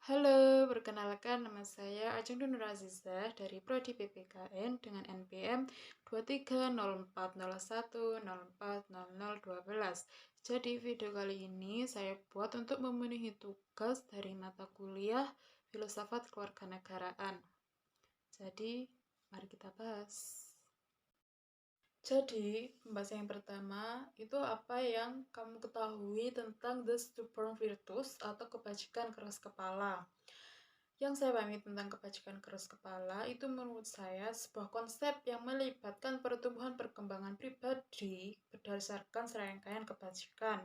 Halo, perkenalkan nama saya Ajeng Nur Azizah dari Prodi PPKN dengan NPM 230401040012. Jadi video kali ini saya buat untuk memenuhi tugas dari mata kuliah Filsafat Kewarganegaraan. Jadi, mari kita bahas. Jadi, pembahasan yang pertama itu apa yang kamu ketahui tentang the stubborn virtus atau kebajikan keras kepala. Yang saya pahami tentang kebajikan keras kepala itu menurut saya sebuah konsep yang melibatkan pertumbuhan perkembangan pribadi berdasarkan serangkaian kebajikan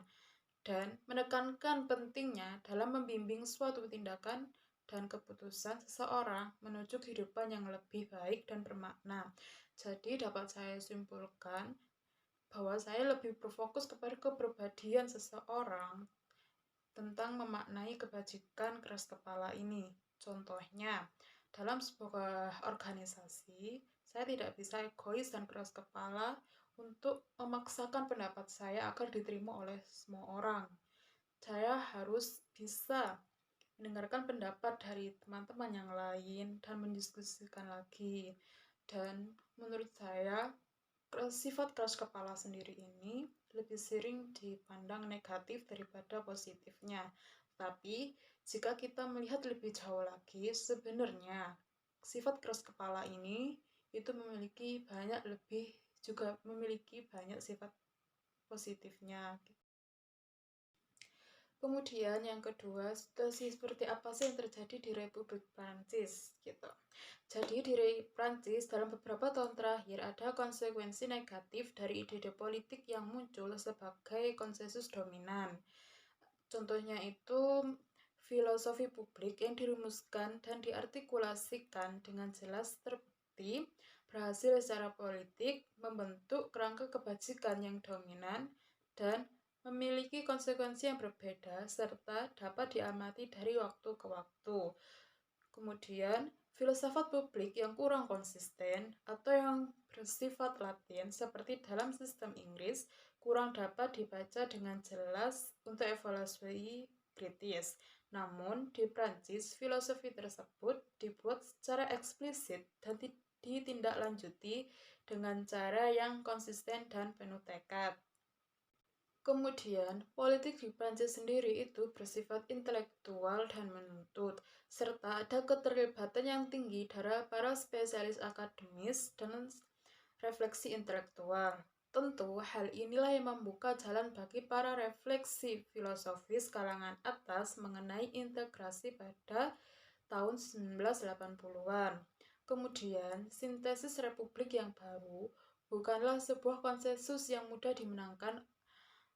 dan menekankan pentingnya dalam membimbing suatu tindakan dan keputusan seseorang menuju kehidupan yang lebih baik dan bermakna. Jadi dapat saya simpulkan bahwa saya lebih berfokus kepada kepribadian seseorang tentang memaknai kebajikan keras kepala ini. Contohnya, dalam sebuah organisasi, saya tidak bisa egois dan keras kepala untuk memaksakan pendapat saya agar diterima oleh semua orang. Saya harus bisa mendengarkan pendapat dari teman-teman yang lain dan mendiskusikan lagi. Dan menurut saya, sifat keras kepala sendiri ini lebih sering dipandang negatif daripada positifnya. Tapi, jika kita melihat lebih jauh lagi, sebenarnya sifat keras kepala ini itu memiliki banyak sifat positifnya. Kemudian yang kedua, situasi seperti apa sih yang terjadi di Republik Prancis gitu. Jadi di Prancis dalam beberapa tahun terakhir ada konsekuensi negatif dari ide-ide politik yang muncul sebagai konsensus dominan. Contohnya itu filosofi publik yang dirumuskan dan diartikulasikan dengan jelas terbukti berhasil secara politik membentuk kerangka kebajikan yang dominan dan memiliki konsekuensi yang berbeda serta dapat diamati dari waktu ke waktu. Kemudian, filsafat publik yang kurang konsisten atau yang bersifat latin seperti dalam sistem Inggris kurang dapat dibaca dengan jelas untuk evaluasi kritis. Namun, di Prancis, filosofi tersebut dibuat secara eksplisit dan ditindaklanjuti dengan cara yang konsisten dan penuh tekad. Kemudian, politik di Prancis sendiri itu bersifat intelektual dan menuntut, serta ada keterlibatan yang tinggi dari para spesialis akademis dan refleksi intelektual. Tentu, hal inilah yang membuka jalan bagi para refleksi filosofis kalangan atas mengenai integrasi pada tahun 1980-an. Kemudian, sintesis Republik yang baru bukanlah sebuah konsensus yang mudah dimenangkan,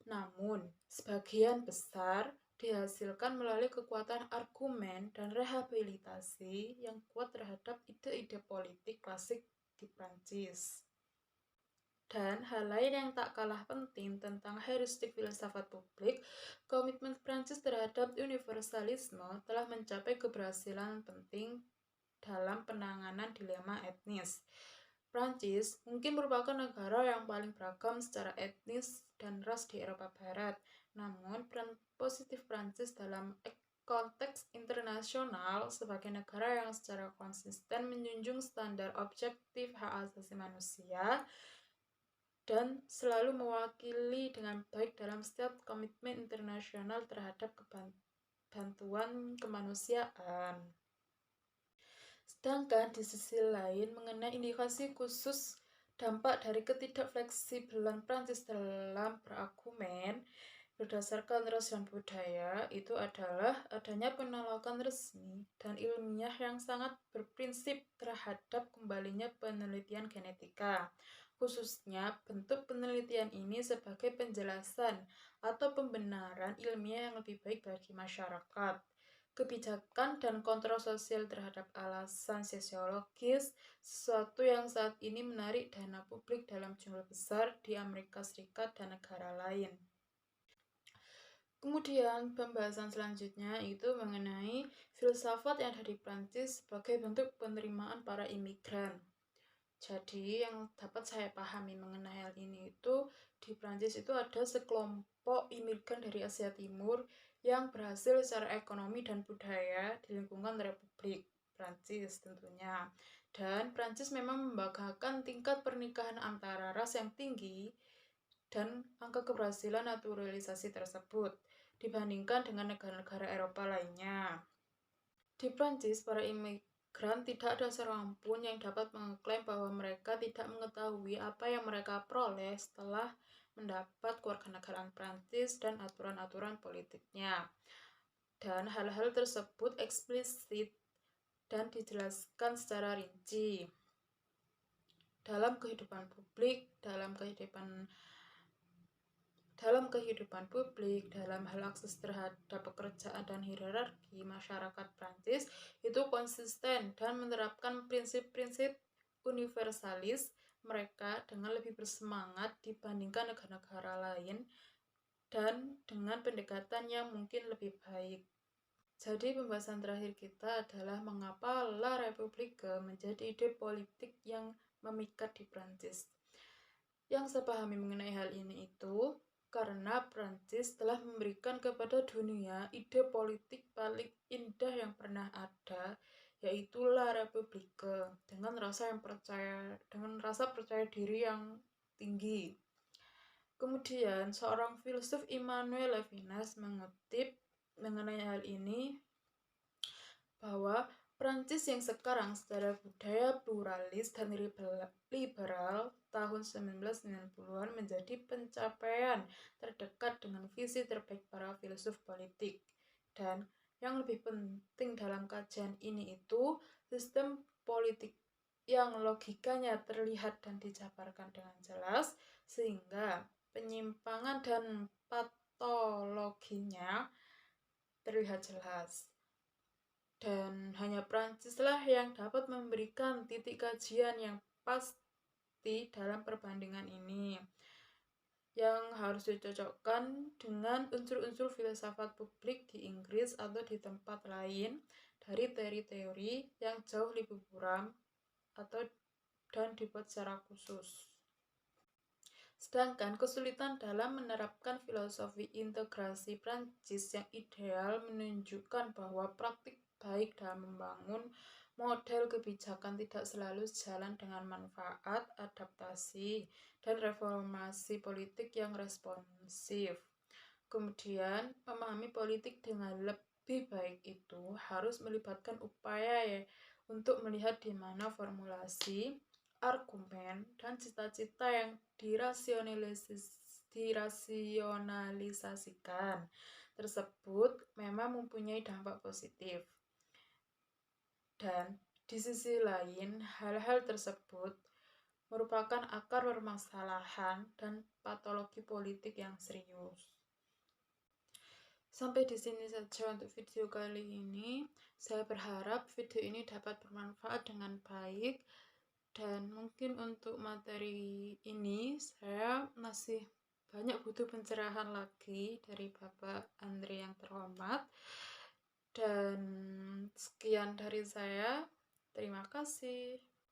namun sebagian besar dihasilkan melalui kekuatan argumen dan rehabilitasi yang kuat terhadap ide-ide politik klasik di Prancis. Dan hal lain yang tak kalah penting tentang heuristik filsafat publik, komitmen Prancis terhadap universalisme telah mencapai keberhasilan penting dalam penanganan dilema etnis. Prancis mungkin merupakan negara yang paling beragam secara etnis dan ras di Eropa Barat. Namun, peran positif Prancis dalam konteks internasional sebagai negara yang secara konsisten menjunjung standar objektif hak asasi manusia dan selalu mewakili dengan baik dalam setiap komitmen internasional terhadap bantuan kemanusiaan. Sedangkan di sisi lain mengenai indikasi khusus dampak dari ketidakfleksibelan Prancis dalam berargumen berdasarkan ras dan budaya itu adalah adanya penolakan resmi dan ilmiah yang sangat berprinsip terhadap kembalinya penelitian genetika. Khususnya bentuk penelitian ini sebagai penjelasan atau pembenaran ilmiah yang lebih baik bagi masyarakat. Kebijakan dan kontrol sosial terhadap alasan sosiologis, sesuatu yang saat ini menarik dana publik dalam jumlah besar di Amerika Serikat dan negara lain. Kemudian pembahasan selanjutnya itu mengenai filsafat yang ada di Prancis sebagai bentuk penerimaan para imigran. Jadi yang dapat saya pahami mengenai hal ini itu di Prancis itu ada sekelompok imigran dari Asia Timur yang berhasil secara ekonomi dan budaya di lingkungan Republik Prancis tentunya. Dan Prancis memang membanggakan tingkat pernikahan antara ras yang tinggi dan angka keberhasilan naturalisasi tersebut dibandingkan dengan negara-negara Eropa lainnya. Di Prancis, para imigran tidak ada seorang pun yang dapat mengklaim bahwa mereka tidak mengetahui apa yang mereka peroleh setelah mendapat kewarganegaraan Prancis dan aturan-aturan politiknya. Dan hal-hal tersebut eksplisit dan dijelaskan secara rinci dalam kehidupan publik, dalam kehidupan publik, dalam hal akses terhadap pekerjaan dan hierarki masyarakat Prancis itu konsisten dan menerapkan prinsip-prinsip universalis mereka dengan lebih bersemangat dibandingkan negara-negara lain dan dengan pendekatan yang mungkin lebih baik. Jadi pembahasan terakhir kita adalah mengapa La République menjadi ide politik yang memikat di Prancis. Yang saya pahami mengenai hal ini itu karena Prancis telah memberikan kepada dunia ide politik paling indah yang pernah ada, yaitu La République, dengan rasa percaya diri yang tinggi. Kemudian seorang filsuf Emmanuel Levinas mengutip mengenai hal ini bahwa Prancis yang sekarang secara budaya pluralis dan liberal tahun 1990-an menjadi pencapaian terdekat dengan visi terbaik para filsuf politik. Dan yang lebih penting dalam kajian ini itu sistem politik yang logikanya terlihat dan dijabarkan dengan jelas sehingga penyimpangan dan patologinya terlihat jelas. Dan hanya Prancislah yang dapat memberikan titik kajian yang pasti dalam perbandingan ini, yang harus dicocokkan dengan unsur-unsur filsafat publik di Inggris atau di tempat lain dari teori-teori yang jauh lebih buram dan dibuat secara khusus. Sedangkan kesulitan dalam menerapkan filosofi integrasi Prancis yang ideal menunjukkan bahwa praktik baik dalam membangun model kebijakan tidak selalu sejalan dengan manfaat, adaptasi, dan reformasi politik yang responsif. Kemudian, memahami politik dengan lebih baik itu harus melibatkan upaya untuk melihat di mana formulasi, argumen, dan cita-cita yang dirasionalisasikan tersebut memang mempunyai dampak positif. Dan di sisi lain, hal-hal tersebut merupakan akar permasalahan dan patologi politik yang serius. Sampai di sini saja untuk video kali ini. Saya berharap video ini dapat bermanfaat dengan baik. Dan mungkin untuk materi ini saya masih banyak butuh pencerahan lagi dari Bapak Andre yang terhormat. Dan sekian dari saya. Terima kasih.